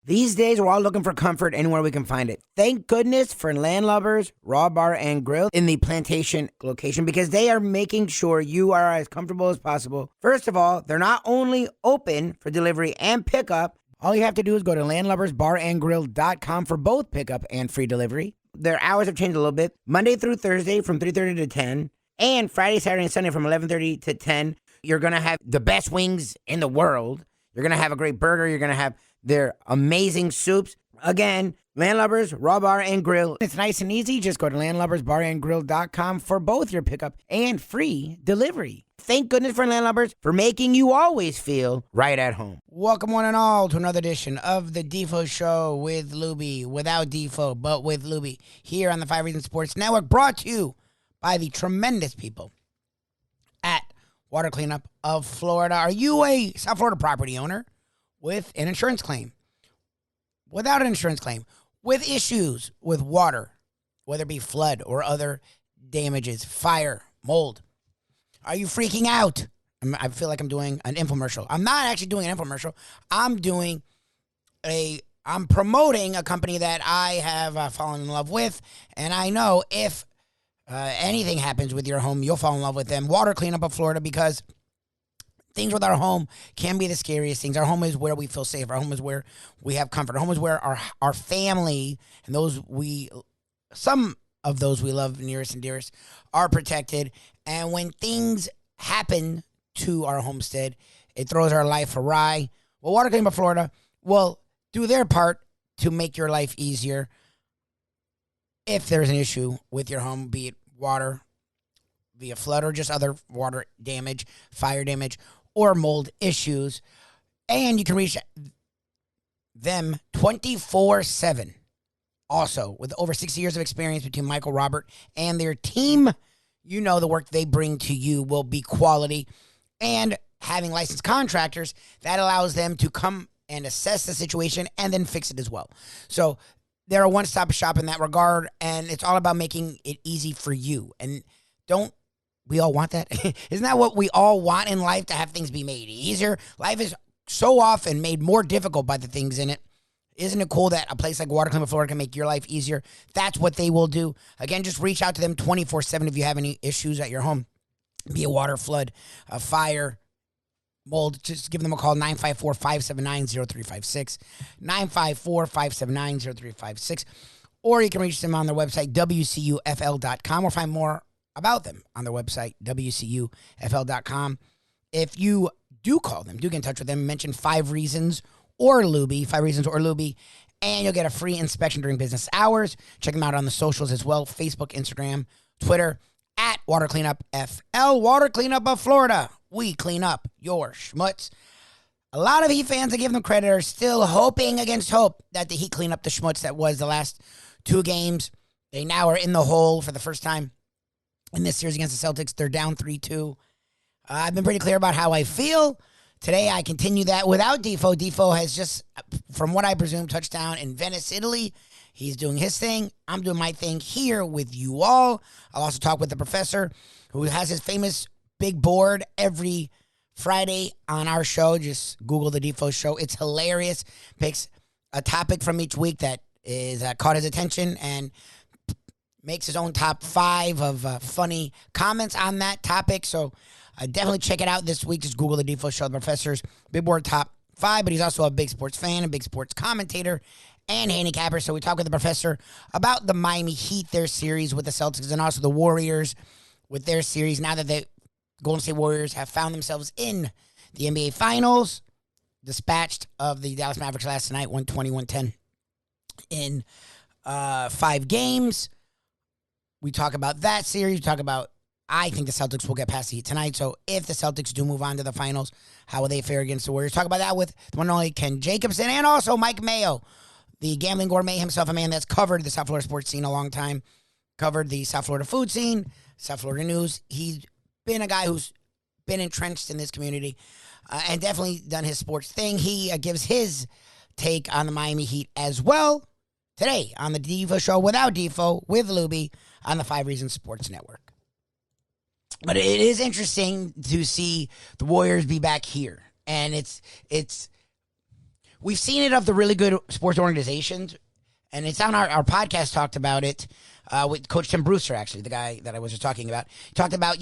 These days, we're all looking for comfort anywhere we can find it. Thank goodness for Landlubbers Raw Bar and Grill in the Plantation location because they are making sure you are as comfortable as possible. First of all, they're not only open for delivery and pickup. All you have to do is go to landlubbersbarandgrill.com for both pickup and free delivery. Their hours have changed a little bit. Monday through Thursday from 3:30 to 10, and Friday, Saturday, and Sunday from 11:30 to 10. You're going to have the best wings in the world. You're going to have a great burger. You're going to have their amazing soups. Again, Landlubbers, Raw Bar, and Grill. It's nice and easy. Just go to landlubbersbarandgrill.com for both your pickup and free delivery. Thank goodness for Landlubbers for making you always feel right at home. Welcome one and all to another edition of the Defo Show with Lubie. Without Defo, but with Lubie. Here on the 5 Reasons Sports Network, brought to you by the tremendous people at Water Cleanup of Florida. Are you a South Florida property owner with an insurance claim, without an insurance claim, with issues with water, whether it be flood or other damages, fire, mold? Are you freaking out? I feel like I'm doing an infomercial. I'm not actually doing an infomercial. I'm promoting a company that I have fallen in love with, and I know if anything happens with your home, you'll fall in love with them. Water Cleanup of Florida, because things with our home can be the scariest things. Our home is where we feel safe. Our home is where we have comfort. Our home is where our family and some of those we love nearest and dearest are protected. And when things happen to our homestead, it throws our life awry. Well, Water Cleanup of Florida will do their part to make your life easier if there's an issue with your home, be it water, via flood, or just other water damage, fire damage, or mold issues. And you can reach them 24/7. Also, with over 60 years of experience between Michael, Robert, and their team, you know the work they bring to you will be quality. And having licensed contractors, that allows them to come and assess the situation and then fix it as well. So they're a one-stop shop in that regard, and it's all about making it easy for you. And don't we all want that? Isn't that what we all want in life, to have things be made easier? Life is so often made more difficult by the things in it. Isn't it cool that a place like Water Cleanup Florida can make your life easier? That's what they will do. Again, just reach out to them 24/7 if you have any issues at your home, be it water, flood, fire, mold. Just give them a call, 954-579-0356, 954-579-0356. Or you can reach them on their website, wcufl.com, or find more about them on their website, wcufl.com. If you do call them, do get in touch with them, mention 5 Reasons or Lubie, 5 Reasons or Lubie, and you'll get a free inspection during business hours. Check them out on the socials as well, Facebook, Instagram, Twitter, at Water Cleanup FL, Water Cleanup of Florida. We clean up your schmutz. A lot of Heat fans, I give them credit, are still hoping against hope that the Heat clean up the schmutz that was the last 2 games. They now are in the hole for the first time in this series against the Celtics. They're down 3-2. I've been pretty clear about how I feel. Today, I continue that without Defo. Defo has just, from what I presume, touchdown in Venice, Italy. He's doing his thing. I'm doing my thing here with you all. I'll also talk with the professor, who has his famous big board every Friday on our show. Just Google the Defo Show. It's hilarious. Picks a topic from each week that is caught his attention and makes his own top 5 of funny comments on that topic. So definitely check it out this week. Just Google the Defo Show, the professor's big board top 5. But he's also a big sports fan, a big sports commentator, and handicapper. So we talk with the professor about the Miami Heat, their series with the Celtics, and also the Warriors with their series. Now that the Golden State Warriors have found themselves in the NBA Finals, dispatched of the Dallas Mavericks last night, 120-110 in 5 games. We talk about that series. We talk about, I think the Celtics will get past the Heat tonight. So if the Celtics do move on to the finals, how will they fare against the Warriors? Talk about that with the one and only Ken Jacobson, and also Mike Mayo, the Gambling Gourmet himself, a man that's covered the South Florida sports scene a long time, covered the South Florida food scene, South Florida news. He's been a guy who's been entrenched in this community and definitely done his sports thing. He gives his take on the Miami Heat as well today on the Defo Show without Defo, with Lubie, on the 5 Reasons Sports Network. But it is interesting to see the Warriors be back here. And we've seen it of the really good sports organizations, and it's on our podcast talked about it with Coach Tim Brewster, actually, the guy that I was just talking about. He talked about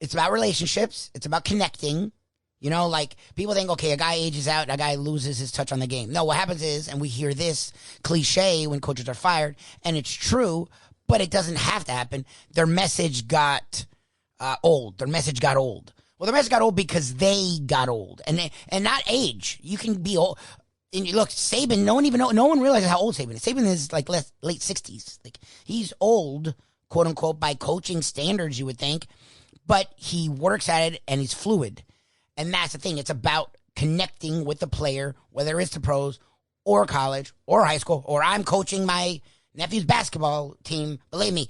it's about relationships. It's about connecting. You know, like, people think, okay, a guy ages out, a guy loses his touch on the game. No, what happens is, and we hear this cliche when coaches are fired, and it's true, but it doesn't have to happen. Their message got old. Their message got old. Well, their message got old because they got old, and not age. You can be old. And look, Saban, no one realizes how old Saban is. Saban is like late 60s. Like, he's old, quote unquote, by coaching standards, you would think, but he works at it and he's fluid. And that's the thing. It's about connecting with the player, whether it's the pros or college or high school, or I'm coaching my nephew's basketball team. Believe me,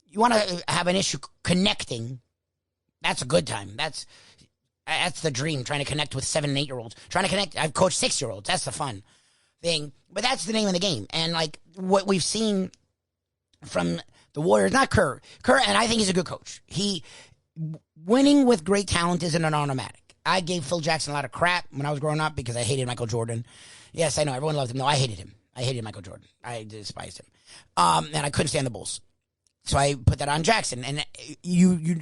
you want to have an issue connecting. That's a good time. That's the dream, trying to connect with 7 and 8-year-olds. Trying to connect. I've coached 6-year-olds. That's the fun thing. But that's the name of the game. And, like, what we've seen from the Warriors, not Kerr, and I think he's a good coach. Winning with great talent isn't an automatic. I gave Phil Jackson a lot of crap when I was growing up because I hated Michael Jordan. Yes, I know. Everyone loved him. No, I hated him. I hated Michael Jordan. I despised him. And I couldn't stand the Bulls. So I put that on Jackson. And you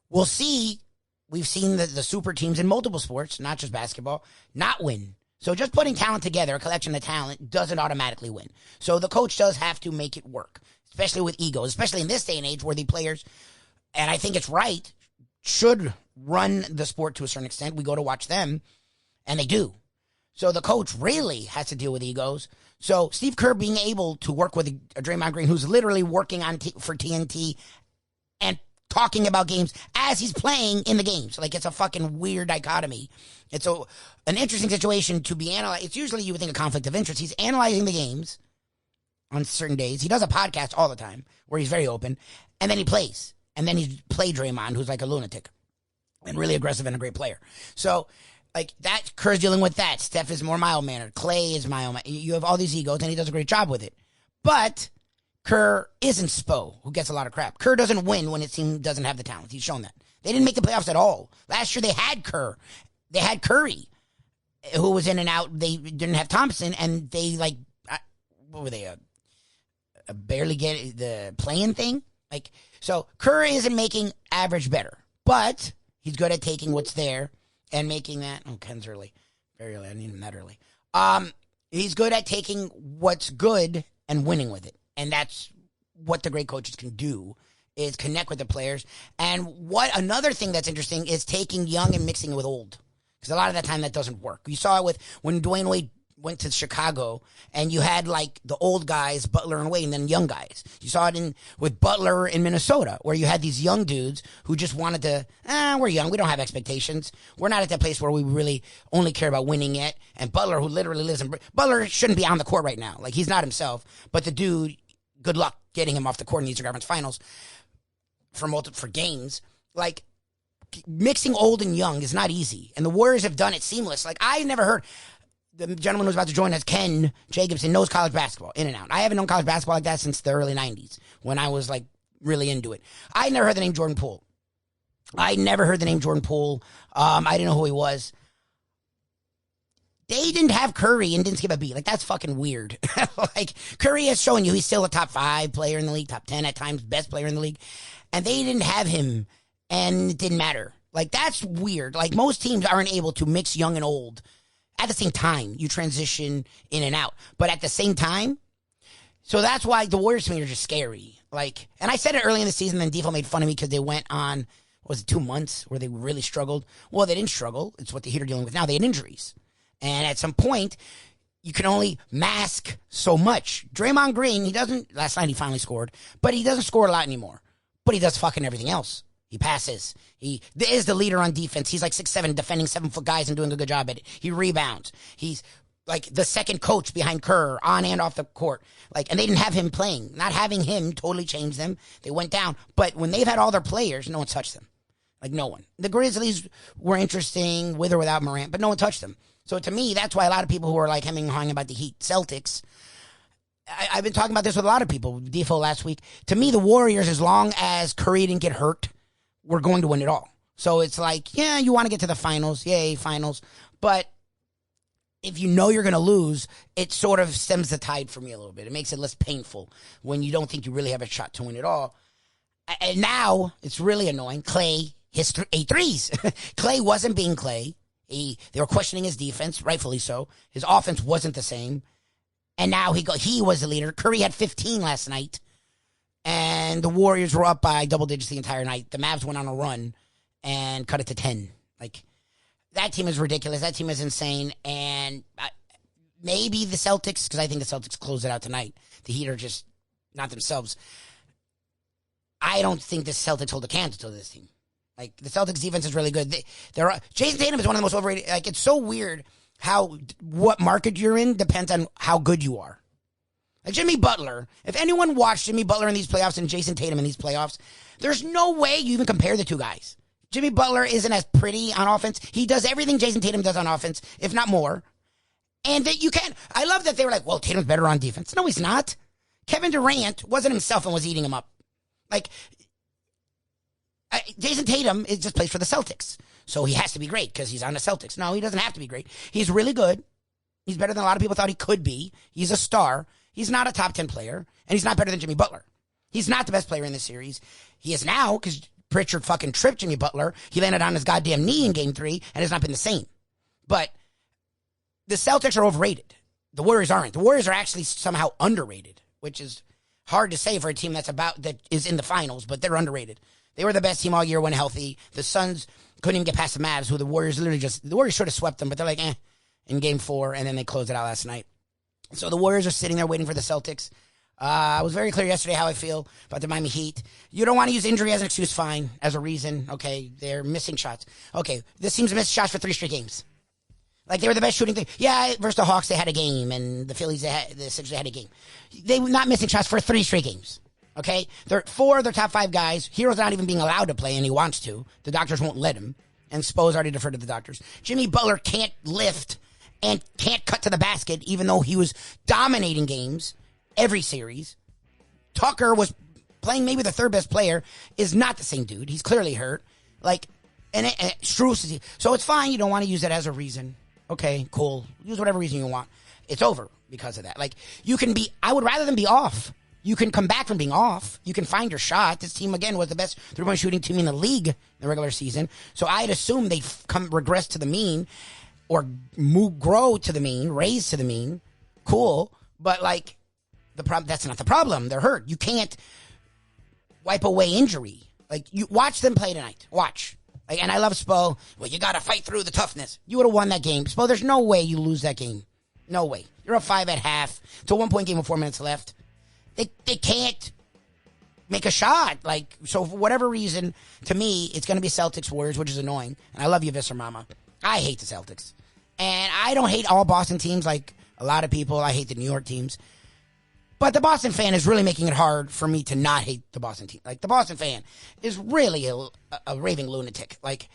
will see, we've seen the super teams in multiple sports, not just basketball, not win. So just putting talent together, a collection of talent, doesn't automatically win. So the coach does have to make it work, especially with egos, especially in this day and age where the players, and I think it's right, should run the sport to a certain extent. We go to watch them, and they do. So the coach really has to deal with egos. So Steve Kerr being able to work with a Draymond Green, who's literally working for TNT and talking about games as he's playing in the games. Like, it's a fucking weird dichotomy. It's an interesting situation to be analyzed. It's usually, you would think, a conflict of interest. He's analyzing the games on certain days. He does a podcast all the time where he's very open, and then he plays. And then he's played Draymond, who's like a lunatic and really aggressive and a great player. So, like, that, Kerr's dealing with that. Steph is more mild-mannered. Clay is mild-mannered. You have all these egos, and he does a great job with it. But Kerr isn't Spo, who gets a lot of crap. Kerr doesn't win when his team doesn't have the talent. He's shown that. They didn't make the playoffs at all. Last year, they had Kerr. They had Curry, who was in and out. They didn't have Thompson, and they, like, what were they, barely get the playing thing? Like, so Kerr isn't making average better, but he's good at taking what's there and making that. Oh, Ken's early. Very early. I need him that early. He's good at taking what's good and winning with it. And that's what the great coaches can do, is connect with the players. And what another thing that's interesting is taking young and mixing it with old. Because a lot of that time that doesn't work. You saw it with when Dwayne Wade went to Chicago, and you had, like, the old guys, Butler and Wade, and then young guys. You saw it with Butler in Minnesota, where you had these young dudes who just wanted to, we're young, we don't have expectations. We're not at that place where we really only care about winning yet. And Butler, who literally lives in, Butler shouldn't be on the court right now. Like, he's not himself. But the dude, good luck getting him off the court in the Eastern Conference Finals for games. Like, mixing old and young is not easy. And the Warriors have done it seamless. Like, I never heard... The gentleman who's about to join us, Ken Jacobson, knows college basketball in and out. I haven't known college basketball like that since the early 90s when I was, like, really into it. I never heard the name Jordan Poole. I didn't know who he was. They didn't have Curry and didn't skip a beat. Like, that's fucking weird. Like, Curry has shown you he's still a top 5 player in the league, top 10 at times, best player in the league. And they didn't have him, and it didn't matter. Like, that's weird. Like, most teams aren't able to mix young and old. At the same time, you transition in and out. But at the same time, so that's why the Warriors to me are just scary. Like, and I said it early in the season, then Defo made fun of me because they went on, what was it, 2 months where they really struggled? Well, they didn't struggle. It's what the Heat are dealing with now. They had injuries. And at some point, you can only mask so much. Draymond Green, last night he finally scored, but he doesn't score a lot anymore. But he does fucking everything else. He passes. He is the leader on defense. He's like 6'7", defending 7-foot guys and doing a good job at it. He rebounds. He's like the second coach behind Kerr on and off the court. Like, and they didn't have him playing. Not having him totally changed them. They went down. But when they've had all their players, no one touched them. Like, no one. The Grizzlies were interesting with or without Morant, but no one touched them. So to me, that's why a lot of people who are like hemming and hawing about the Heat Celtics, I've been talking about this with a lot of people. Defo last week. To me, the Warriors, as long as Curry didn't get hurt, we're going to win it all. So it's like, yeah, you want to get to the finals. Yay, finals. But if you know you're going to lose, it sort of stems the tide for me a little bit. It makes it less painful when you don't think you really have a shot to win it all. And now it's really annoying. Clay hits 8 threes. Clay wasn't being Clay. They were questioning his defense, rightfully so. His offense wasn't the same. And now he was the leader. Curry had 15 last night. And the Warriors were up by double digits the entire night. The Mavs went on a run and cut it to 10. Like, that team is ridiculous. That team is insane. And maybe the Celtics, because I think the Celtics close it out tonight. The Heat are just not themselves. I don't think the Celtics hold a candle to this team. Like, the Celtics defense is really good. Jason Tatum is one of the most overrated. Like, it's so weird how what market you're in depends on how good you are. Like Jimmy Butler, if anyone watched Jimmy Butler in these playoffs and Jason Tatum in these playoffs, there's no way you even compare the two guys. Jimmy Butler isn't as pretty on offense. He does everything Jason Tatum does on offense, if not more. And that you can't. I love that they were like, well, Tatum's better on defense. No, he's not. Kevin Durant wasn't himself and was eating him up. Like, Jason Tatum just plays for the Celtics. So he has to be great because he's on the Celtics. No, he doesn't have to be great. He's really good. He's better than a lot of people thought he could be. He's a star. He's not a top 10 player. And he's not better than Jimmy Butler. He's not the best player in this series. He is now because Pritchard fucking tripped Jimmy Butler. He landed on his goddamn knee in game 3 and has not been the same. But the Celtics are overrated. The Warriors aren't. The Warriors are actually somehow underrated, which is hard to say for a team that is in the finals, but they're underrated. They were the best team all year when healthy. The Suns couldn't even get past the Mavs, who the Warriors should have swept them, but they're like, in game 4, and then they closed it out last night. So the Warriors are sitting there waiting for the Celtics. I was very clear yesterday how I feel about the Miami Heat. You don't want to use injury as an excuse, fine, as a reason. Okay, they're missing shots. Okay, this team's missed shots for 3 straight games. Like, they were the best shooting thing. Yeah, versus the Hawks, they had a game, and the Phillies, the Sixers, they had a game. They were not missing shots for 3 straight games. Okay? 4 of their top 5 guys. Hero's not even being allowed to play, and he wants to. The doctors won't let him. And Spo's already deferred to the doctors. Jimmy Butler can't lift and can't cut to the basket, even though he was dominating games every series. Tucker was playing maybe the 3rd best player, is not the same dude. He's clearly hurt. Like, and Strus, so it's fine. You don't want to use it as a reason. Okay, cool. Use whatever reason you want. It's over because of that. Like, I would rather than be off. You can come back from being off. You can find your shot. This team, again, was the best 3-point shooting team in the league in the regular season. So I'd assume they'd regress to the mean or grow to the mean, raise to the mean. Cool. But, like, that's not the problem. They're hurt. You can't wipe away injury. Like, you watch them play tonight. Watch. Like, and I love Spo. Well, you got to fight through the toughness. You would have won that game. Spo, there's no way you lose that game. No way. You're up 5 at half. It's a 1-point game with 4 minutes left. They can't make a shot. Like, so for whatever reason, to me, it's going to be Celtics Warriors, which is annoying. And I love you, Visser Mama. I hate the Celtics. And I don't hate all Boston teams like a lot of people. I hate the New York teams. But the Boston fan is really making it hard for me to not hate the Boston team. Like, the Boston fan is really a raving lunatic. Like,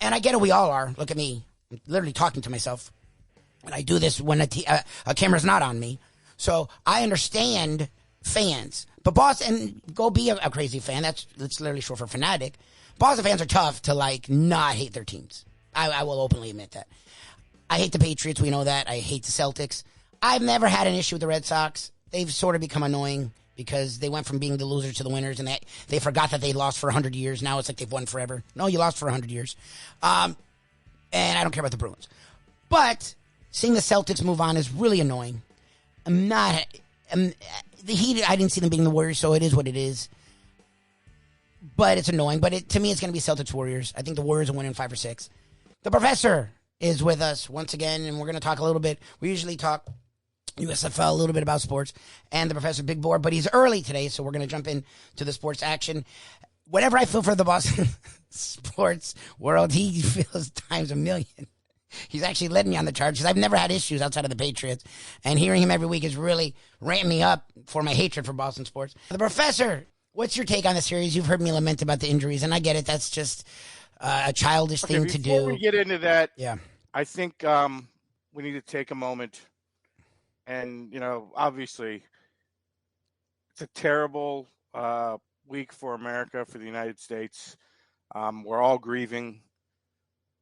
and I get it, we all are. Look at me. I'm literally talking to myself. And I do this when a camera's not on me. So I understand fans. But Boston, go be a crazy fan. That's literally short for fanatic. Boston fans are tough to, like, not hate their teams. I will openly admit that. I hate the Patriots. We know that. I hate the Celtics. I've never had an issue with the Red Sox. They've sort of become annoying because they went from being the losers to the winners, and they forgot that they lost for 100 years. Now it's like they've won forever. No, you lost for 100 years. And I don't care about the Bruins. But seeing the Celtics move on is really annoying. The Heat, I didn't see them beating the Warriors, so it is what it is. But it's annoying. But to me, it's going to be Celtics Warriors. I think the Warriors will win in 5 or 6. The professor is with us once again, and we're going to talk a little bit. We usually talk USFL, a little bit about sports, and the professor big board, but he's early today, so we're going to jump into the sports action. Whatever I feel for the Boston sports world, he feels times a million. He's actually led me on the charge because I've never had issues outside of the Patriots, and hearing him every week is really ramping me up for my hatred for Boston sports. The professor, what's your take on the series? You've heard me lament about the injuries, and I get it. That's just a childish thing to do. Before we get into that, yeah, I think we need to take a moment. And, obviously, it's a terrible week for America, for the United States. We're all grieving.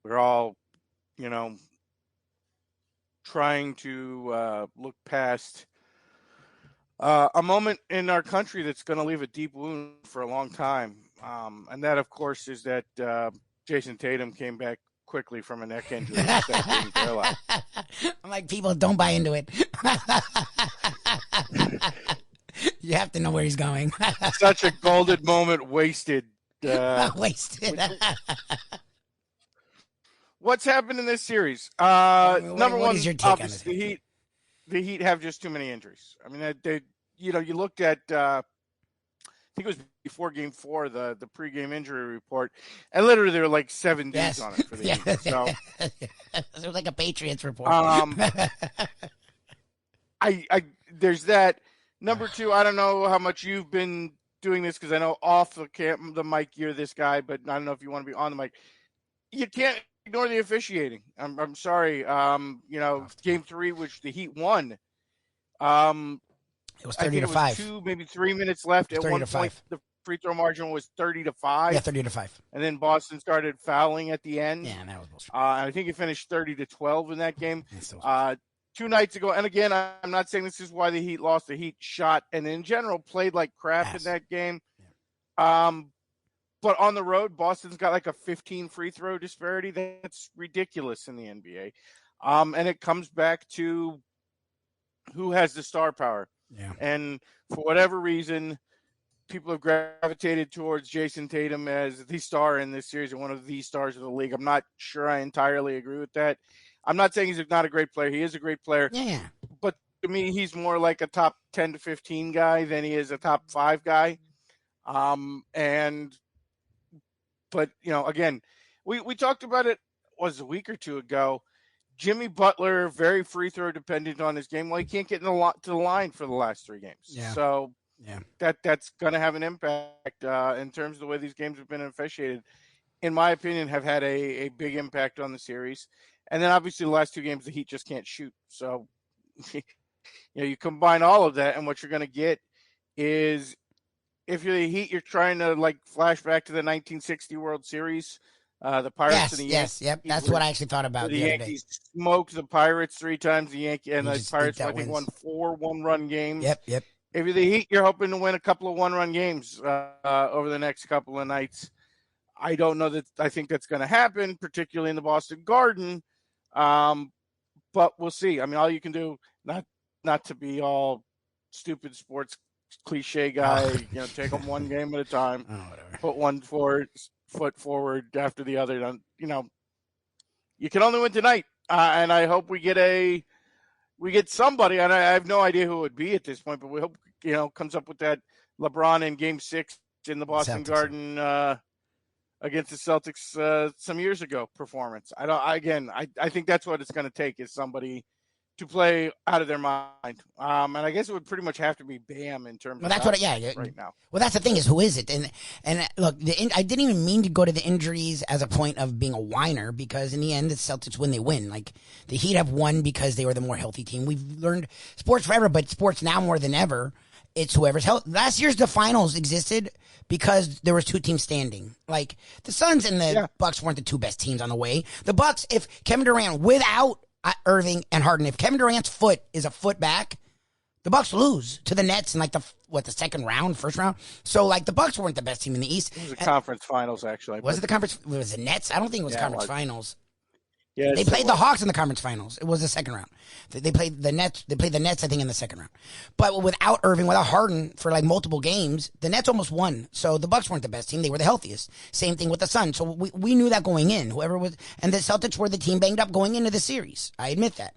We're all, trying to look past a moment in our country that's going to leave a deep wound for a long time. And that, of course, is that Jason Tatum came back quickly from a neck injury instead of being paralyzed. I'm like, people, don't buy into it. You have to know where he's going. Such a golden moment wasted. Wasted. What's happened in this series? Number one, is your take on this? the Heat have just too many injuries. I mean, you looked at, I think it was before Game 4, the pregame injury report, and literally there were like 7 days on it for the Heat. So it was like a Patriots report. There's that. Number 2, I don't know how much you've been doing this because I know off the mic you're this guy, but I don't know if you want to be on the mic. You can't ignore the officiating. I'm sorry. Game 3, which the Heat won. It was 30-5. 2, maybe 3 minutes left. At one point, the free throw margin was 30-5. Yeah, 30-5. And then Boston started fouling at the end. Yeah, that was bullshit. I think it finished 30-12 in that game. 2 nights ago, and again, I'm not saying this is why the Heat lost. The Heat shot and in general played like crap in that game. Yeah. But on the road, Boston's got like a 15 free throw disparity. That's ridiculous in the NBA. And it comes back to who has the star power. Yeah. And for whatever reason, people have gravitated towards Jason Tatum as the star in this series and one of the stars of the league. I'm not sure I entirely agree with that. I'm not saying he's not a great player. He is a great player. Yeah. But to me, he's more like a top 10 to 15 guy than he is a top 5 guy. But again, we talked about it a week or 2 ago. Jimmy Butler, very free throw dependent on his game. Well, he can't get to the line for the last 3 games. Yeah. So that's going to have an impact in terms of the way these games have been officiated. In my opinion, have had a big impact on the series. And then obviously the last 2 games, the Heat just can't shoot. So, you combine all of that, and what you're going to get is, if you're the Heat, you're trying to like flash back to the 1960 World Series. The Pirates and the Yankees. Yep. That's what I actually thought about the Yankees smoked the Pirates 3 times. The Pirates, I think, won 4 one-run games. Yep. If you're the Heat, you're hoping to win a couple of one-run games over the next couple of nights. I don't know that I think that's going to happen, particularly in the Boston Garden. But we'll see. I mean, all you can do, not to be all stupid sports cliche guy, take them one game at a time, put one foot forward after the other. You can only win tonight. And I hope we get somebody, and I have no idea who it would be at this point, but we hope, comes up with that LeBron in Game 6 in the Boston Garden against the Celtics some years ago performance. I think that's what it's going to take, is somebody to play out of their mind. And I guess it would pretty much have to be Bam in terms of right now. Well, that's the thing, is who is it? And look, I didn't even mean to go to the injuries as a point of being a whiner, because in the end, the Celtics, when they win, like the Heat have won because they were the more healthy team. We've learned sports forever, but sports now more than ever, it's whoever's healthy. Last year's the finals existed because there was 2 teams standing. Like the Suns and the Bucks weren't the 2 best teams on the way. The Bucks, if Kevin Durant without Irving and Harden, if Kevin Durant's foot is a foot back, the Bucks lose to the Nets in like the second round, first round. So like the Bucks weren't the best team in the East. It was the conference finals, actually. Was it the conference? Was it Nets? I don't think it was conference finals. Yeah, they played the Hawks in the conference finals. It was the second round. They played the Nets. They played the Nets, I think, in the second round. But without Irving, without Harden for like multiple games, the Nets almost won. So the Bucks weren't the best team. They were the healthiest. Same thing with the Suns. So we knew that going in. Whoever was, and the Celtics were the team banged up going into the series. I admit that.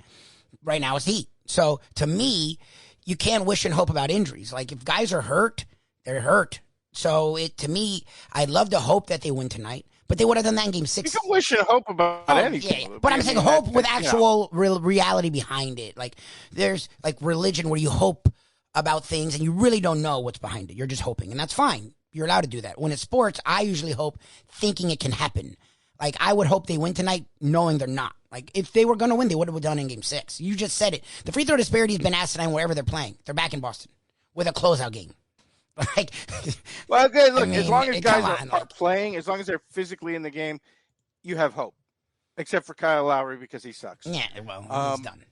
Right now it's the Heat. So to me, you can't wish and hope about injuries. Like if guys are hurt, they're hurt. So to me, I'd love to hope that they win tonight. But they would have done that in Game 6. You can wish and hope about anything. Yeah. But I'm saying hope with actual reality behind it. Like there's like religion where you hope about things and you really don't know what's behind it. You're just hoping, and that's fine. You're allowed to do that. When it's sports, I usually hope thinking it can happen. Like I would hope they win tonight knowing they're not. Like if they were going to win, they would have done it in Game 6. You just said it. The free throw disparity has been asinine wherever they're playing. They're back in Boston with a closeout game. Like, well, okay, look, as long as guys are playing, as long as they're physically in the game, you have hope. Except for Kyle Lowry because he sucks. Yeah, well, he's done.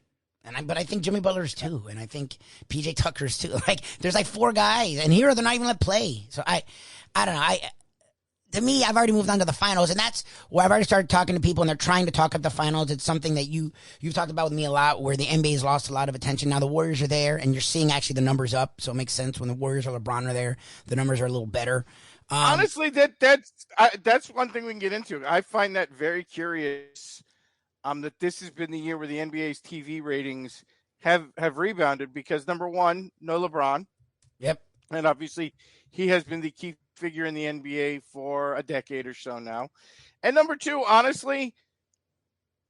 But I think Jimmy Butler's too, and I think PJ Tucker's too. Like, there's like 4 guys, and here they're not even let play. So I don't know. To me, I've already moved on to the finals, and that's where I've already started talking to people, and they're trying to talk up the finals. It's something that you've talked about with me a lot, where the NBA's lost a lot of attention. Now the Warriors are there, and you're seeing actually the numbers up, so it makes sense when the Warriors or LeBron are there. The numbers are a little better. Honestly, that's one thing we can get into. I find that very curious. That this has been the year where the NBA's TV ratings have rebounded because number one, no LeBron. Yep. And obviously he has been the key figure in the NBA for a decade or so now. And number two, honestly,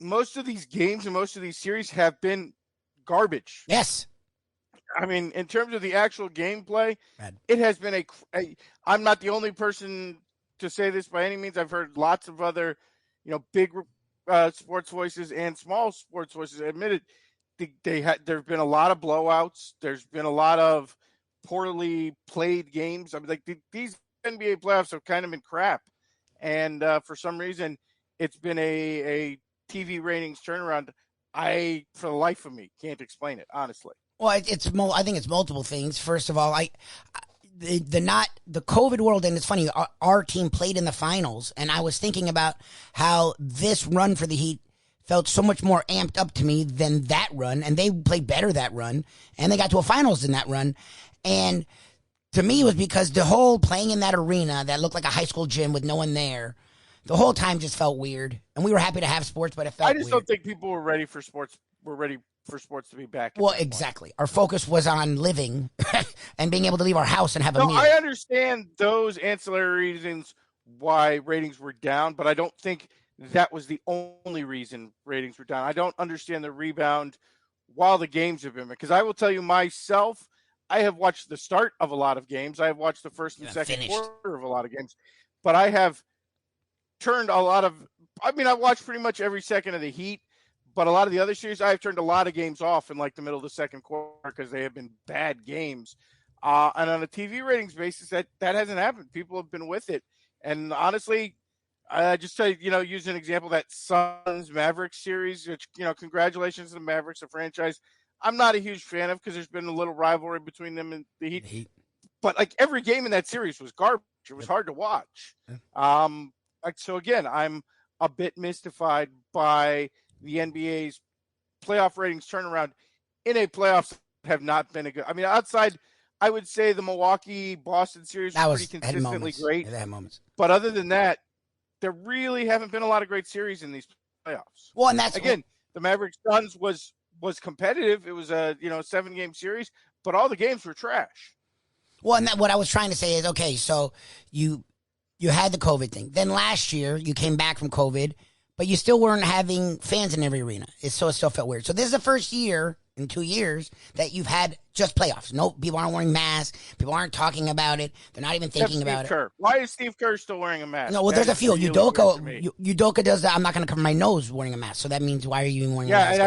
most of these games and most of these series have been garbage. Yes. I mean, in terms of the actual gameplay, it has been I'm not the only person to say this by any means. I've heard lots of other, big sports voices and small sports voices admitted there have been a lot of blowouts. There's been a lot of poorly played games. I mean, like these NBA playoffs have kind of been crap, and for some reason, it's been a TV ratings turnaround. For the life of me, can't explain it honestly. Well, I think it's multiple things. First of all, the COVID world, and it's funny, our team played in the finals, and I was thinking about how this run for the Heat felt so much more amped up to me than that run, and they played better that run, and they got to a finals in that run, and to me it was because the whole playing in that arena that looked like a high school gym with no one there, the whole time just felt weird, and we were happy to have sports, but it felt weird. I just don't think people were ready for sports. We're ready for sports to be back. Well, exactly. Our focus was on living and being able to leave our house and have a meal. I understand those ancillary reasons why ratings were down, but I don't think that was the only reason ratings were down. I don't understand the rebound while the games have been, because I will tell you myself, I have watched the start of a lot of games. I have watched the first and second quarter of a lot of games, but I have turned I watched pretty much every second of the Heat. But a lot of the other series, I've turned a lot of games off in like the middle of the second quarter because they have been bad games. And on a TV ratings basis, that hasn't happened. People have been with it. And honestly, I just tell you, use an example, that Suns Mavericks series, which, congratulations to the Mavericks, a franchise I'm not a huge fan of because there's been a little rivalry between them and the Heat. But like every game in that series was garbage. It was hard to watch. So again, I'm a bit mystified by the NBA's playoff ratings turnaround in a playoffs have not been a good. I mean, outside, I would say the Milwaukee-Boston series was pretty consistently great. They had moments. But other than that, there really haven't been a lot of great series in these playoffs. Well, and that's again, the Mavericks Suns was competitive. It was a 7-game series, but all the games were trash. Well, and what I was trying to say is, okay, so you had the COVID thing. Then last year you came back from COVID, but you still weren't having fans in every arena. It still felt weird. So this is the first year in 2 years that you've had just playoffs. No, people aren't wearing masks. People aren't talking about it. They're not even thinking about it. Why is Steve Kerr still wearing a mask? No, well, there's a few. Udoka does that. I'm not going to cover my nose wearing a mask. So that means why are you even wearing a mask?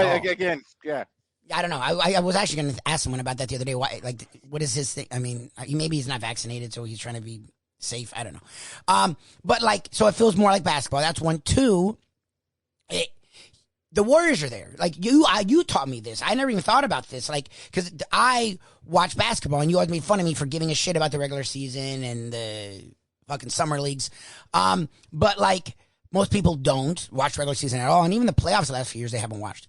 Yeah. I don't know. I was actually going to ask someone about that the other day. Why? Like, what is his thing? I mean, maybe he's not vaccinated, so he's trying to be safe. I don't know. But like, so it feels more like basketball. That's one. Two, the Warriors are there. Like you taught me this. I never even thought about this. Like, because I watch basketball, and you always made fun of me for giving a shit about the regular season and the fucking summer leagues. But like most people don't watch regular season at all, and even the playoffs the last few years they haven't watched.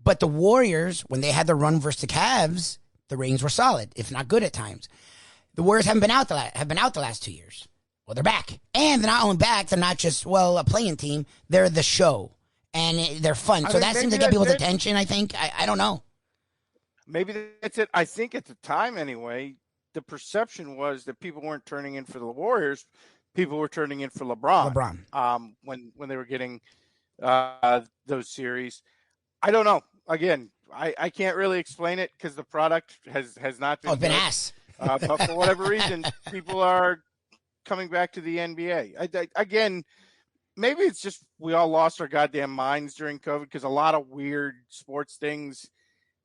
But the Warriors, when they had the run versus the Cavs, the ratings were solid, if not good at times. The Warriors have been out the last 2 years. Well, they're back, and they're not only back. They're not just a playing team. They're the show. And they're fun. So that seems to get people's attention, I think. I don't know. Maybe that's it. I think at the time, anyway, the perception was that people weren't turning in for the Warriors. People were turning in for LeBron. When they were getting those series. I don't know. Again, I can't really explain it because the product has not been. Oh, it's been ass. But for whatever reason, people are coming back to the NBA. Again, maybe it's just we all lost our goddamn minds during COVID because a lot of weird sports things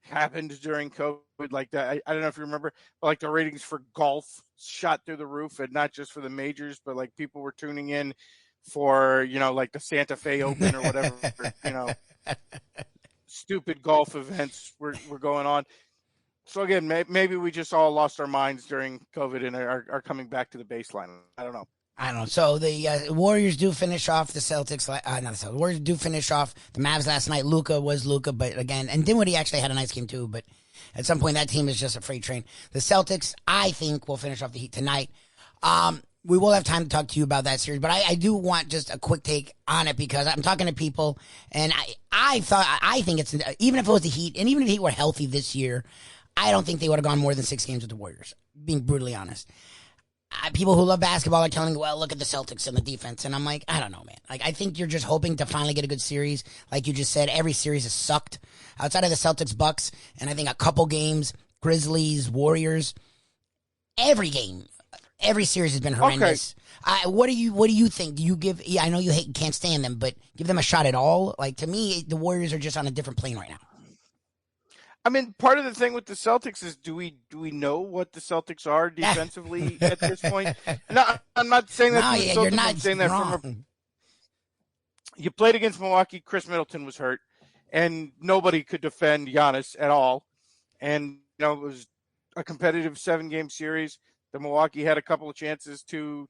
happened during COVID. Like that, I don't know if you remember, but like the ratings for golf shot through the roof, and not just for the majors, but like people were tuning in for like the Santa Fe Open or whatever. stupid golf events were going on. So again, maybe we just all lost our minds during COVID and are coming back to the baseline. I don't know. So the Warriors do finish off the Celtics. Not the Celtics. Warriors do finish off the Mavs last night. Luka was Luka, but again, and Dinwiddie actually had a nice game too. But at some point, that team is just a freight train. The Celtics, I think, will finish off the Heat tonight. We will have time to talk to you about that series, but I do want just a quick take on it because I'm talking to people, and I think it's, even if it was the Heat, and even if the Heat were healthy this year, I don't think they would have gone more than 6 games with the Warriors, being brutally honest. People who love basketball are telling me, well, look at the Celtics and the defense, and I'm like, I don't know, man. Like, I think you're just hoping to finally get a good series. Like you just said, every series has sucked. Outside of the Celtics, Bucks, and I think a couple games, Grizzlies, Warriors, every game. Every series has been horrendous. Okay. What do you think? Do you give? Yeah, I know you can't stand them, but give them a shot at all. Like, to me, the Warriors are just on a different plane right now. I mean, part of the thing with the Celtics is, do we know what the Celtics are defensively at this point? No, I'm not saying that. No, you're not. I'm saying that from you played against Milwaukee. Chris Middleton was hurt, and nobody could defend Giannis at all. And it was a competitive 7-game series. The Milwaukee had a couple of chances to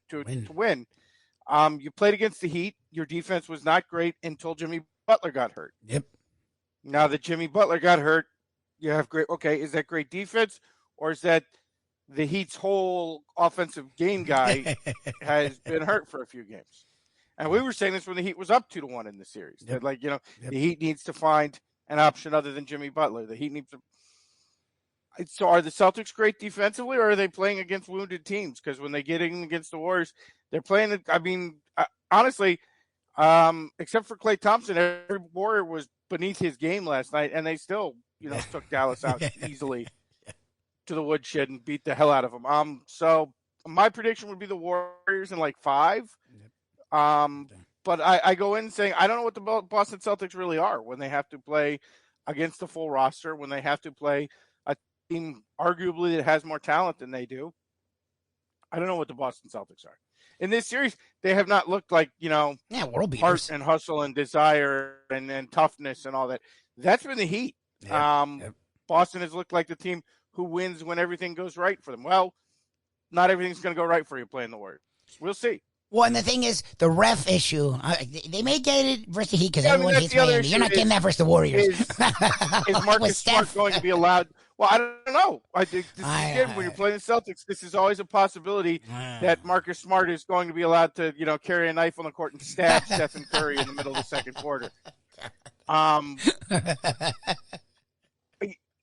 win. You played against the Heat. Your defense was not great until Jimmy Butler got hurt. Yep. Now that Jimmy Butler got hurt, you have great. Okay, is that great defense, or is that the Heat's whole offensive game guy has been hurt for a few games? And we were saying this when the Heat was up 2-1 in the series. Yep. That, the Heat needs to find an option other than Jimmy Butler. The Heat needs to. So are the Celtics great defensively, or are they playing against wounded teams? Because when they get in against the Warriors, they're playing. I mean, honestly, except for Klay Thompson, every Warrior was beneath his game last night, and they still, took Dallas out easily to the woodshed and beat the hell out of them. So my prediction would be the Warriors in like 5. But I go in saying I don't know what the Boston Celtics really are when they have to play against the full roster, when they have to play team arguably that has more talent than they do. I don't know what the Boston Celtics are. In this series, they have not looked like, world beaters. Heart and hustle and desire and toughness and all that. That's been the Heat. Yep. Boston has looked like the team who wins when everything goes right for them. Well, not everything's going to go right for you playing the Warriors. We'll see. Well, and the thing is, the ref issue, they may get it versus the Heat because everyone hates Miami. You're not getting that versus the Warriors. Is Marcus Smart going to be allowed? Well, I don't know. I think when you're playing the Celtics, this is always a possibility that Marcus Smart is going to be allowed to, carry a knife on the court and stab Stephen Curry in the middle of the second quarter.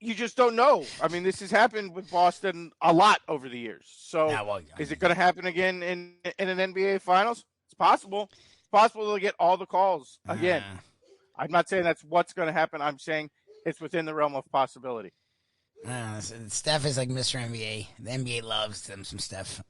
You just don't know. I mean, this has happened with Boston a lot over the years. So is it going to happen again in an NBA Finals? It's possible. It's possible they'll get all the calls again. I'm not saying that's what's going to happen. I'm saying it's within the realm of possibility. Steph is like Mr. NBA. The NBA loves him some Steph.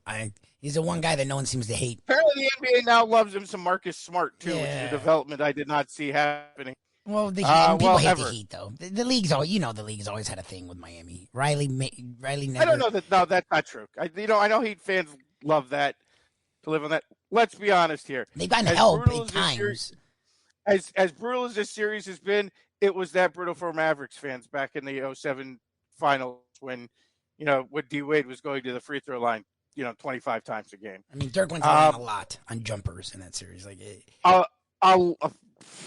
He's the one guy that no one seems to hate. Apparently the NBA now loves him some Marcus Smart, too, which is a development I did not see happening. Well, people hate the Heat, though. The league's always, the league's always had a thing with Miami. Riley never. I don't know that. No, that's not true. I know Heat fans love that, to live on that. Let's be honest here. They've gotten help big times. As brutal as this series has been, it was that brutal for Mavericks fans back in the 2007 finals when D Wade was going to the free throw line, 25 times a game. I mean, Dirk went to the line a lot on jumpers in that series. Like a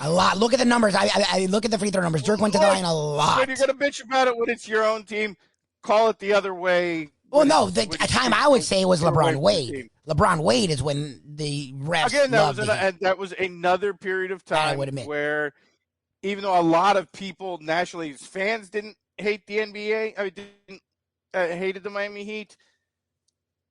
lot. Look at the numbers. I look at the free throw numbers. Dirk went to the line a lot. When you're going to bitch about it when it's your own team, call it the other way. Well, no, the time I would say was LeBron Wade. LeBron Wade is when the refs again. That was another period of time where, even though a lot of people nationally, fans didn't hate the NBA, hated the Miami Heat.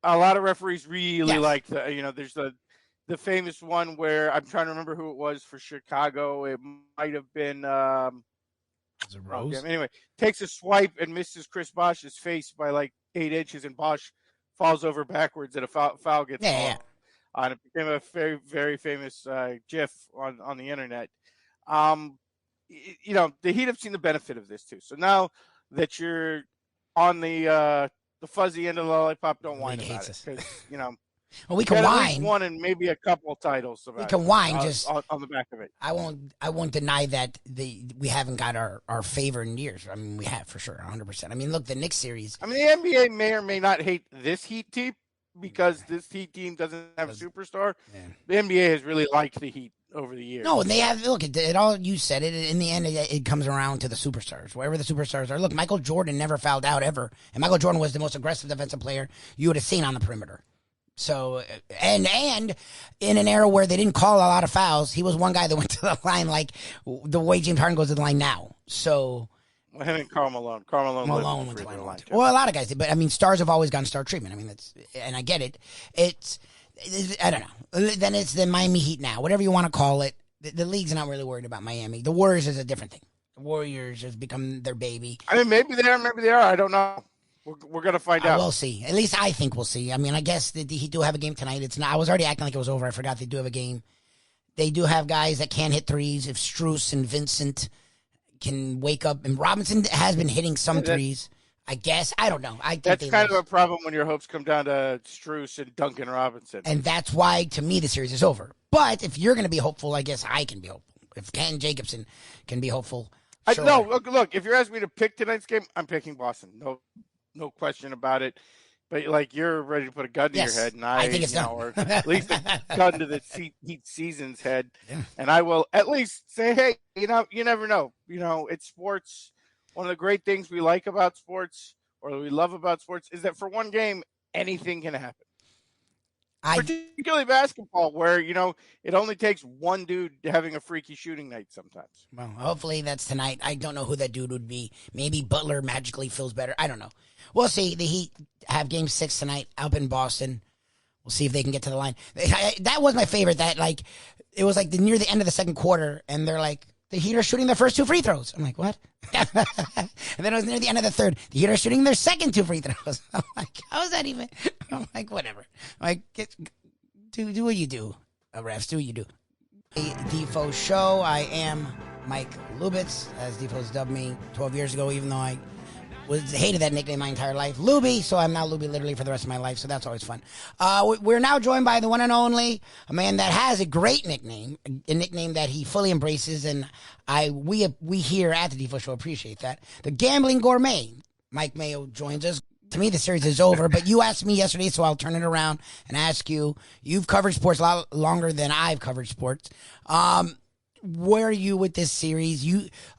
A lot of referees really liked there's the famous one where I'm trying to remember who it was for Chicago. It might have been is it Rose? Anyway, takes a swipe and misses Chris Bosh's face by like 8 inches, and Bosh falls over backwards and a foul gets called. And it became a very, very famous GIF on the internet. The Heat have seen the benefit of this too. So now that you're on the fuzzy end of the lollipop, don't whine about it. Because, Well, we can Get at least whine. one and maybe a couple titles. We can whine. On the back of it. I won't deny that we haven't got our favor in years. I mean, we have for sure, 100%. I mean, look, the Knicks series. I mean, the NBA may or may not hate this Heat team because this Heat team doesn't have a superstar. Yeah. The NBA has really liked the Heat over the years. No, and they have. Look, it all you said it. In the end, it comes around to the superstars. Wherever the superstars are. Look, Michael Jordan never fouled out ever, and Michael Jordan was the most aggressive defensive player you would have seen on the perimeter. So, and in an era where they didn't call a lot of fouls, he was one guy that went to the line like the way James Harden goes to the line now. So, him and Karl Malone. Karl Malone went to the line. Well, a lot of guys did, but I mean, stars have always gotten star treatment. I mean, and I get it. It's I don't know. Then it's the Miami Heat now, whatever you want to call it. The league's not really worried about Miami. The Warriors is a different thing. The Warriors has become their baby. I mean, maybe they are, maybe they are. I don't know. We're going to find out. We'll see. At least I think we'll see. I mean, I guess the Heat do have a game tonight. It's not. I was already acting like it was over. I forgot they do have a game. They do have guys that can't hit threes. If Strus and Vincent can wake up, and Robinson has been hitting some threes. I guess. I don't know. I think that's kind of a problem when your hopes come down to Strus and Duncan Robinson. And that's why, to me, the series is over. But if you're going to be hopeful, I guess I can be hopeful. If Ken Jacobson can be hopeful. Sure. No, look, if you're asking me to pick tonight's game, I'm picking Boston. No question about it. But like you're ready to put a gun to your head, and I think it's or at least a gun to the Heat season's head. Yeah. And I will at least say, hey, you never know. It's sports. One of the great things we like about sports, or we love about sports, is that for one game, anything can happen. Particularly basketball, where, it only takes one dude having a freaky shooting night sometimes. Well, hopefully that's tonight. I don't know who that dude would be. Maybe Butler magically feels better. I don't know. We'll see. The Heat have game 6 tonight up in Boston. We'll see if they can get to the line. That was my favorite. That, it was near the end of the second quarter, and they're like, the Heat are shooting their first 2 free throws. I'm like, what? And then it was near the end of the third. The Heat are shooting their second 2 free throws. I'm like, how is that even? I'm like, whatever. I'm like, do what you do, refs. Do what you do. The Defo Show. I am Mike Lubitz, as Defo's dubbed me 12 years ago, even though I hated that nickname my entire life. Lubie, so I'm now Lubie literally for the rest of my life, so that's always fun. We're now joined by the one and only, a man that has a great nickname, a nickname that he fully embraces, and we here at the Defo Show appreciate that. The Gambling Gourmet Mike Mayo joins us. To me, the series is over, but you asked me yesterday, so I'll turn it around and ask you. You've covered sports a lot longer than I've covered sports. Where are you with this series?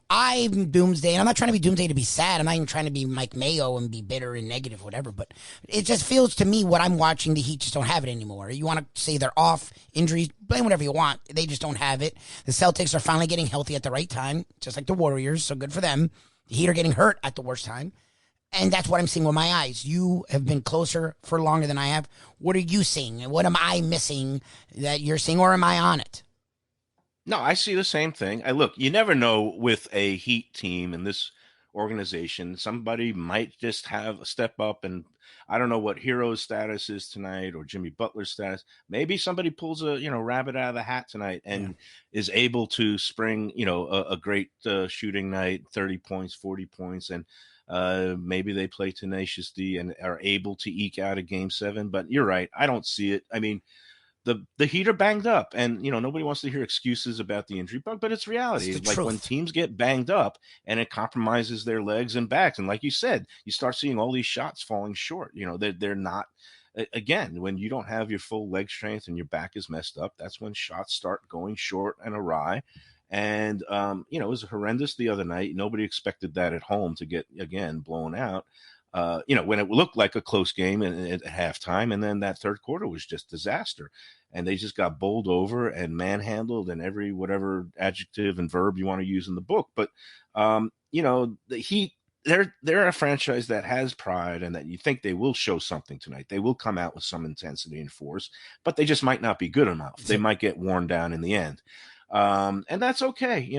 I'm doomsday, and I'm not trying to be doomsday to be sad. I'm not even trying to be Mike Mayo and be bitter and negative, whatever. But it just feels to me what I'm watching, the Heat just don't have it anymore. You want to say they're off, injuries, blame whatever you want. They just don't have it. The Celtics are finally getting healthy at the right time, just like the Warriors, so good for them. The Heat are getting hurt at the worst time. And that's what I'm seeing with my eyes. You have been closer for longer than I have. What are you seeing? And what am I missing that you're seeing, or am I on it? No, I see the same thing. Look, you never know with a Heat team in this organization. Somebody might just have a step up, and I don't know what Hero's status is tonight or Jimmy Butler's status. Maybe somebody pulls a rabbit out of the hat tonight and is able to spring a great shooting night, 30 points, 40 points, and maybe they play tenacious D and are able to eke out a game 7. But you're right, I don't see it. I mean, the Heat are banged up, and nobody wants to hear excuses about the injury bug, but it's reality. It's like when teams get banged up and it compromises their legs and backs, and like you said, you start seeing all these shots falling short. They're not. Again, when you don't have your full leg strength and your back is messed up, that's when shots start going short and awry. And it was horrendous the other night. Nobody expected that at home to get again blown out. When it looked like a close game at halftime, and then that third quarter was just disaster, and they just got bowled over and manhandled and every whatever adjective and verb you want to use in the book. But the Heat, they're a franchise that has pride, and that you think they will show something tonight. They will come out with some intensity and force, but they just might not be good enough. They might get worn down in the end. And that's okay.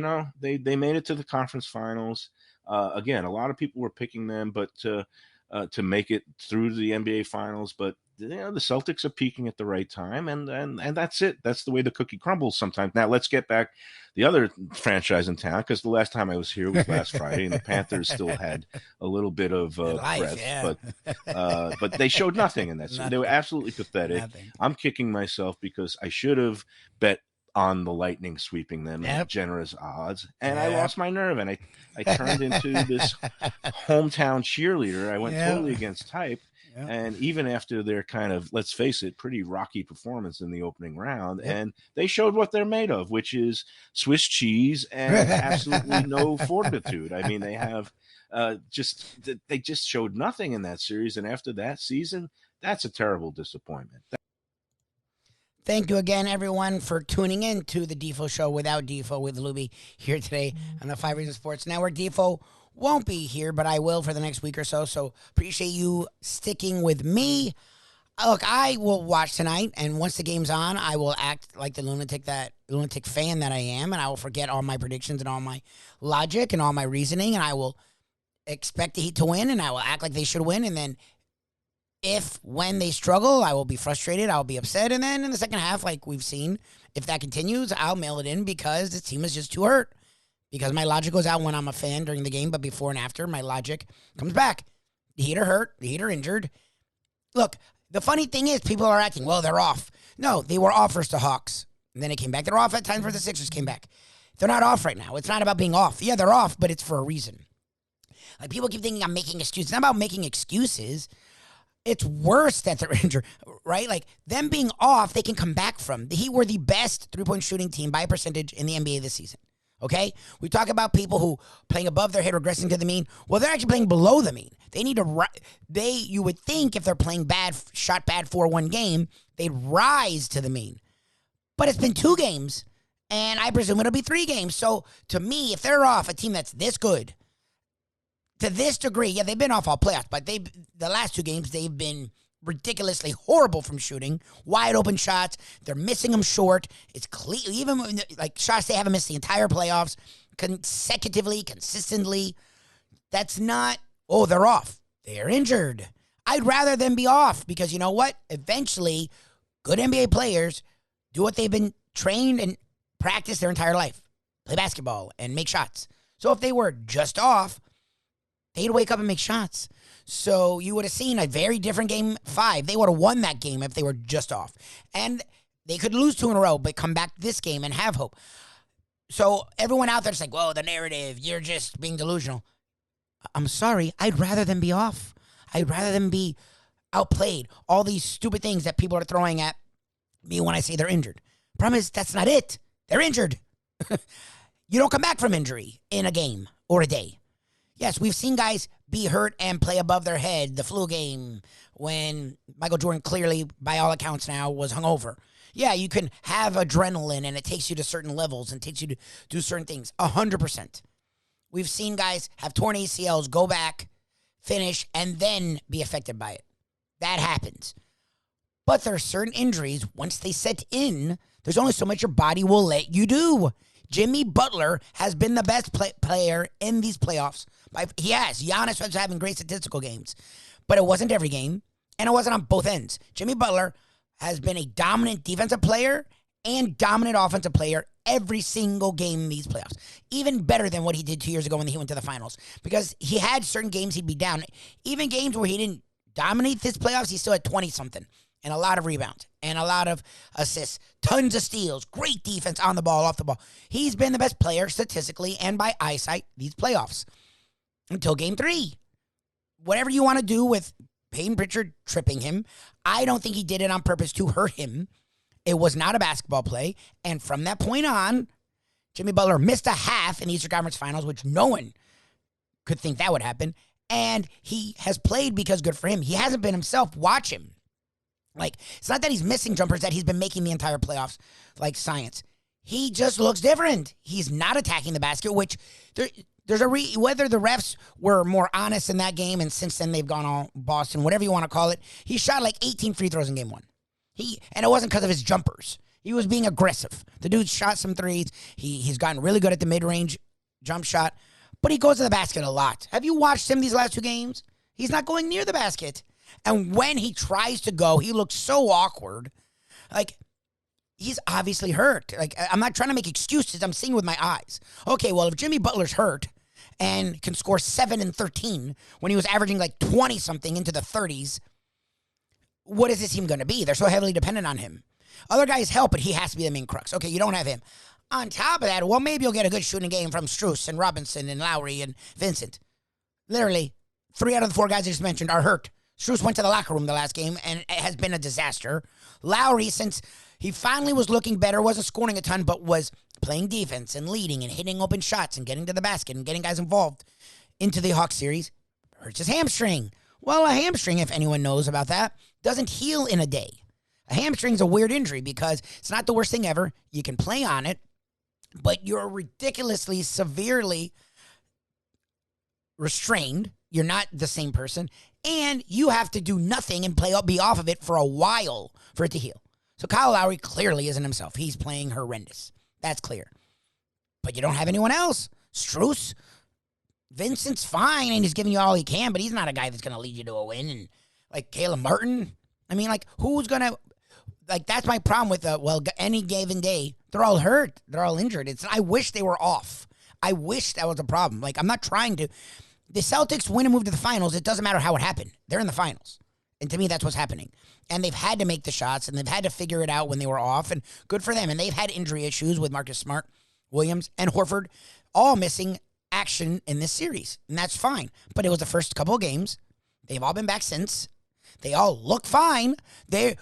They made it to the conference finals. Again, a lot of people were picking them, but to make it through the NBA finals, but the Celtics are peaking at the right time, and that's it. That's the way the cookie crumbles sometimes. Now let's get back the other franchise in town, because the last time I was here was last Friday, and the Panthers still had a little bit of breath, yeah. but they showed nothing in that. They were absolutely pathetic. Nothing. I'm kicking myself because I should have bet on the Lightning sweeping them Yep. at generous odds, and I Yep. lost my nerve, and I turned into this hometown cheerleader. I went Yep. totally against type. Yep. And even after their kind of, let's face it, pretty rocky performance in the opening round, and they showed what they're made of, which is Swiss cheese and absolutely no fortitude. I mean, they have they just showed nothing in that series, and after that season, that's a terrible disappointment. Thank you again, everyone, for tuning in to the Defo Show without Defo with Lubie here today on the 5 Reasons Sports Network. Defo won't be here, but I will for the next week or so. So appreciate you sticking with me. Look, I will watch tonight, and once the game's on, I will act like the lunatic fan that I am, and I will forget all my predictions and all my logic and all my reasoning, and I will expect the Heat to win, and I will act like they should win, and then when they struggle, I will be frustrated, I'll be upset, and then in the second half, like we've seen, if that continues, I'll mail it in because the team is just too hurt. Because my logic goes out when I'm a fan during the game, but before and after, my logic comes back. The Heat are hurt. The Heat are injured. Look, the funny thing is people are acting, well, they're off. No, they were off versus the Hawks. And then they came back. They're off at times where the Sixers came back. They're not off right now. It's not about being off. Yeah, they're off, but it's for a reason. Like, people keep thinking I'm making excuses. It's not about making excuses. It's worse that they're injured, right? Like, them being off, they can come back from. The Heat were the best three-point shooting team by a percentage in the NBA this season. Okay? We talk about people who playing above their head, regressing to the mean. Well, they're actually playing below the mean. They need to, you would think if they're playing bad, shot bad for one game, they'd rise to the mean. But it's been 2 games, and I presume it'll be 3 games. So, to me, if they're off a team that's this good, to this degree, yeah, they've been off all playoffs, but the last 2 games, they've been ridiculously horrible from shooting, wide open shots. They're missing them short. It's clear, even like shots they haven't missed the entire playoffs consecutively, consistently. That's not, oh, they're off. They're injured. I'd rather them be off because you know what? Eventually, good NBA players do what they've been trained and practiced their entire life. Play basketball and make shots. So if they were just off, they'd wake up and make shots. So you would have seen a very different game 5. They would have won that game if they were just off. And they could lose 2 in a row, but come back this game and have hope. So everyone out there's like, whoa, the narrative, you're just being delusional. I'm sorry. I'd rather them be off. I'd rather them be outplayed. All these stupid things that people are throwing at me when I say they're injured. Problem is, that's not it. They're injured. You don't come back from injury in a game or a day. Yes, we've seen guys be hurt and play above their head. The flu game when Michael Jordan clearly, by all accounts now, was hungover. Yeah, you can have adrenaline and it takes you to certain levels and takes you to do certain things. 100%. We've seen guys have torn ACLs, go back, finish, and then be affected by it. That happens. But there are certain injuries, once they set in, there's only so much your body will let you do. Jimmy Butler has been the best player in these playoffs. He has. Giannis was having great statistical games. But it wasn't every game, and it wasn't on both ends. Jimmy Butler has been a dominant defensive player and dominant offensive player every single game in these playoffs. Even better than what he did 2 years ago when he went to the finals. Because he had certain games he'd be down. Even games where he didn't dominate this playoffs, he still had 20-something. And a lot of rebounds. And a lot of assists. Tons of steals. Great defense on the ball, off the ball. He's been the best player statistically and by eyesight these playoffs. Until game 3. Whatever you want to do with Peyton Pritchard tripping him, I don't think he did it on purpose to hurt him. It was not a basketball play. And from that point on, Jimmy Butler missed a half in the Eastern Conference Finals, which no one could think that would happen. And he has played because good for him. He hasn't been himself. Watch him. Like, it's not that he's missing jumpers, that he's been making the entire playoffs like science. He just looks different. He's not attacking the basket, which there's whether the refs were more honest in that game, and since then they've gone all Boston, whatever you want to call it. He shot like 18 free throws in game 1. And it wasn't because of his jumpers. He was being aggressive. The dude shot some threes. He's gotten really good at the mid-range jump shot, but he goes to the basket a lot. Have you watched him these last 2 games? He's not going near the basket. And when he tries to go, he looks so awkward. Like, he's obviously hurt. Like, I'm not trying to make excuses. I'm seeing with my eyes. Okay, well, if Jimmy Butler's hurt and can score 7 and 13 when he was averaging like 20-something into the 30s, what is this team going to be? They're so heavily dependent on him. Other guys help, but he has to be the main crux. Okay, you don't have him. On top of that, well, maybe you'll get a good shooting game from Strus and Robinson and Lowry and Vincent. Literally, 3 out of the 4 guys I just mentioned are hurt. Strus went to the locker room the last game, and it has been a disaster. Lowry, since he finally was looking better, wasn't scoring a ton, but was playing defense and leading and hitting open shots and getting to the basket and getting guys involved into the Hawks series, hurts his hamstring. Well, a hamstring, if anyone knows about that, doesn't heal in a day. A hamstring's a weird injury because it's not the worst thing ever. You can play on it, but you're ridiculously, severely restrained. You're not the same person. And you have to do nothing and be off of it for a while for it to heal. So Kyle Lowry clearly isn't himself. He's playing horrendous. That's clear. But you don't have anyone else. Strus, Vincent's fine, and he's giving you all he can, but he's not a guy that's going to lead you to a win. And, like, Caleb Martin, I mean, like, who's going to... Like, that's my problem with, any given day. They're all hurt. They're all injured. I wish they were off. I wish that was a problem. Like, I'm not trying to... The Celtics win and move to the finals. It doesn't matter how it happened. They're in the finals. And to me, that's what's happening. And they've had to make the shots, and they've had to figure it out when they were off, and good for them. And they've had injury issues with Marcus Smart, Williams, and Horford, all missing action in this series. And that's fine. But it was the first couple of games. They've all been back since. They all look fine.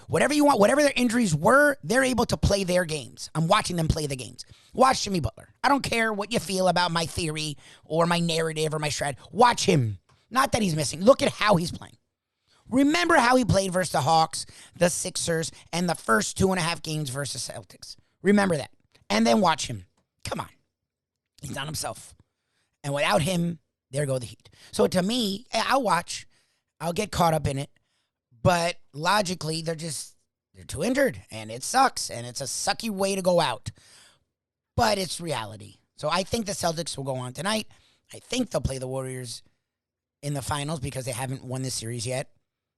Whatever you want, whatever their injuries were, they're able to play their games. I'm watching them play the games. Watch Jimmy Butler. I don't care what you feel about my theory or my narrative or my strat. Watch him. Not that he's missing. Look at how he's playing. Remember how he played versus the Hawks, the Sixers, and the first 2.5 games versus Celtics. Remember that. And then watch him. Come on. He's not himself. And without him, there go the Heat. So to me, I'll watch. I'll get caught up in it. But logically, they're too injured, and it sucks, and it's a sucky way to go out. But it's reality. So I think the Celtics will go on tonight. I think they'll play the Warriors in the finals because they haven't won this series yet.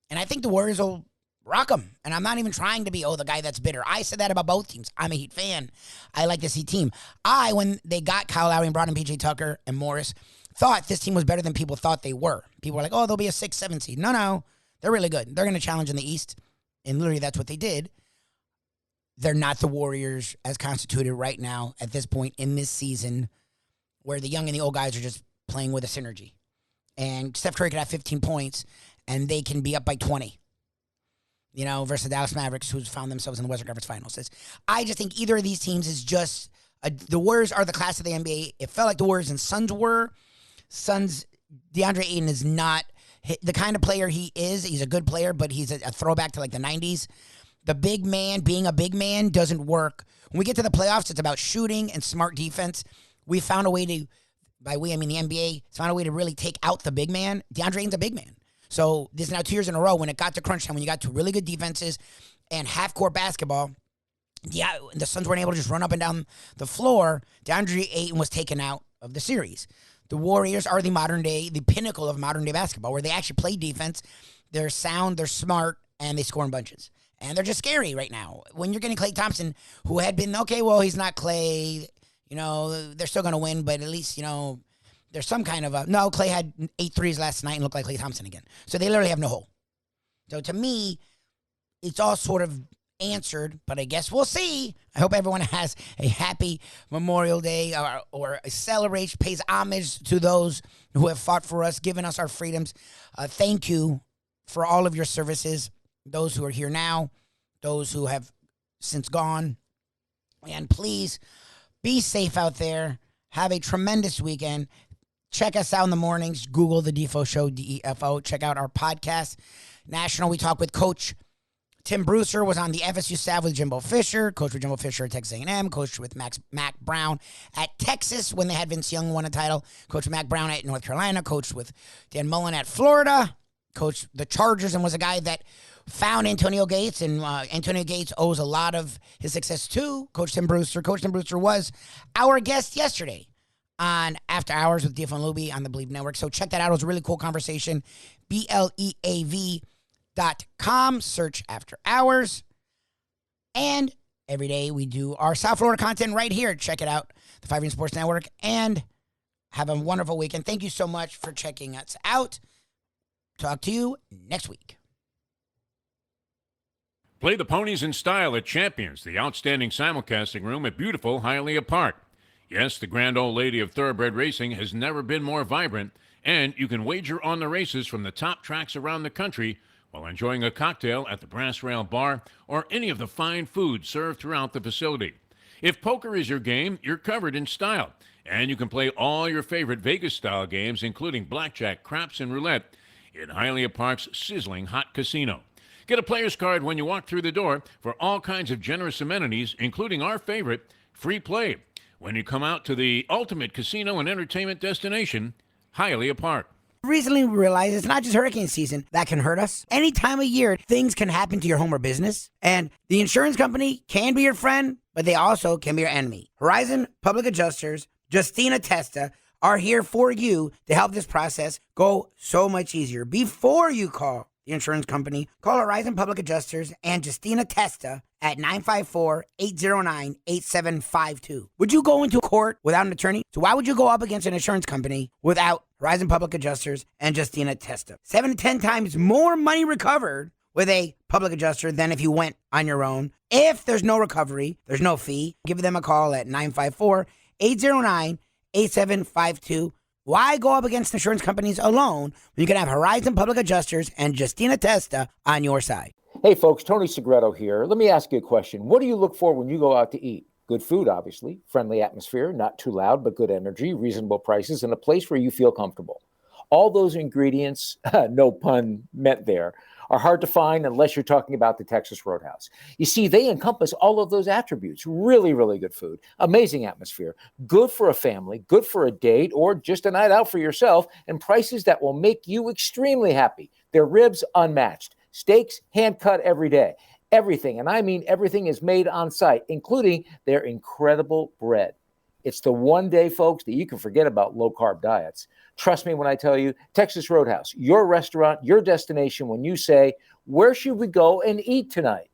And I think the Warriors will rock them. And I'm not even trying to be, the guy that's bitter. I said that about both teams. I'm a Heat fan. I like this Heat team. When they got Kyle Lowry and brought in P.J. Tucker and Morris, thought this team was better than people thought they were. People were like, they'll be a 6-7 seed. No. They're really good. They're going to challenge in the East. And literally that's what they did. They're not the Warriors as constituted right now at this point in this season where the young and the old guys are just playing with a synergy. And Steph Curry could have 15 points and they can be up by 20, versus the Dallas Mavericks who's found themselves in the Western Conference Finals. I just think either of these teams is just the Warriors are the class of the NBA. It felt like the Warriors and Suns were. DeAndre Ayton is not the kind of player he is. He's a good player, but he's a throwback to like the 90s. The big man, being a big man, doesn't work. When we get to the playoffs, it's about shooting and smart defense. We found a way to, by we, I mean the NBA, it's found a way to really take out the big man. DeAndre Ayton's a big man. So this is now 2 years in a row when it got to crunch time, when you got to really good defenses and half-court basketball, the Suns weren't able to just run up and down the floor. DeAndre Ayton was taken out of the series. The Warriors are the pinnacle of modern-day basketball, where they actually play defense. They're sound, they're smart, and they score in bunches. And they're just scary right now. When you're getting Klay Thompson, who had been, he's not Klay, they're still going to win, but at least, there's some kind of Klay had 8 threes last night and looked like Klay Thompson again. So they literally have no hole. So to me, it's all sort of answered, but I guess we'll see. I hope everyone has a happy Memorial Day or celebrates, pays homage to those who have fought for us, given us our freedoms. Thank you for all of your services, those who are here now, those who have since gone. And please be safe out there. Have a tremendous weekend. Check us out in the mornings. Google the Defo Show, DEFO. Check out our podcast, National. We talk with Coach Tim Brewster, was on the FSU staff with Jimbo Fisher, coached with Jimbo Fisher at Texas A&M, coached with Mac Brown at Texas when they had Vince Young won a title, coached with Mac Brown at North Carolina, coached with Dan Mullen at Florida, coached the Chargers, and was a guy that found Antonio Gates, and Antonio Gates owes a lot of his success to Coach Tim Brewster. Coach Tim Brewster was our guest yesterday on After Hours with Defo and Lubie on the Believe Network. So check that out. It was a really cool conversation. BLEAV SouthFloridaSports.com, search After Hours. And every day we do our South Florida content right here. Check it out, the 5 Rings Sports Network, and have a wonderful weekend. Thank you so much for checking us out. Talk to you next week. Play the ponies in style at Champions, the outstanding simulcasting room at beautiful Hialeah Park. Yes, the grand old lady of thoroughbred racing has never been more vibrant, and you can wager on the races from the top tracks around the country while enjoying a cocktail at the Brass Rail Bar or any of the fine food served throughout the facility. If poker is your game, you're covered in style, and you can play all your favorite Vegas-style games, including blackjack, craps, and roulette, in Hialeah Park's sizzling hot casino. Get a player's card when you walk through the door for all kinds of generous amenities, including our favorite, free play, when you come out to the ultimate casino and entertainment destination, Hialeah Park. Recently, we realized it's not just hurricane season that can hurt us. Any time of year, things can happen to your home or business. And the insurance company can be your friend, but they also can be your enemy. Horizon Public Adjusters, Justina Testa, are here for you to help this process go so much easier. Before you call the insurance company, call Horizon Public Adjusters and Justina Testa at 954-809-8752. Would you go into court without an attorney? So why would you go up against an insurance company without Horizon Public Adjusters and Justina Testa? 7 to 10 times more money recovered with a public adjuster than if you went on your own. If there's no recovery, there's no fee. Give them a call at 954-809-8752. Why go up against insurance companies alone when you can have Horizon Public Adjusters and Justina Testa on your side? Hey folks, Tony Segreto here. Let me ask you a question. What do you look for when you go out to eat? Good food, obviously, friendly atmosphere, not too loud, but good energy, reasonable prices, and a place where you feel comfortable. All those ingredients, no pun meant there, are hard to find unless you're talking about the Texas Roadhouse. You see, they encompass all of those attributes. Really, really good food, amazing atmosphere, good for a family, good for a date, or just a night out for yourself, and prices that will make you extremely happy. Their ribs unmatched. Steaks hand-cut every day. Everything, and I mean everything, is made on site, including their incredible bread. It's the one day, folks, that you can forget about low-carb diets. Trust me when I tell you, Texas Roadhouse, your restaurant, your destination when you say, where should we go and eat tonight?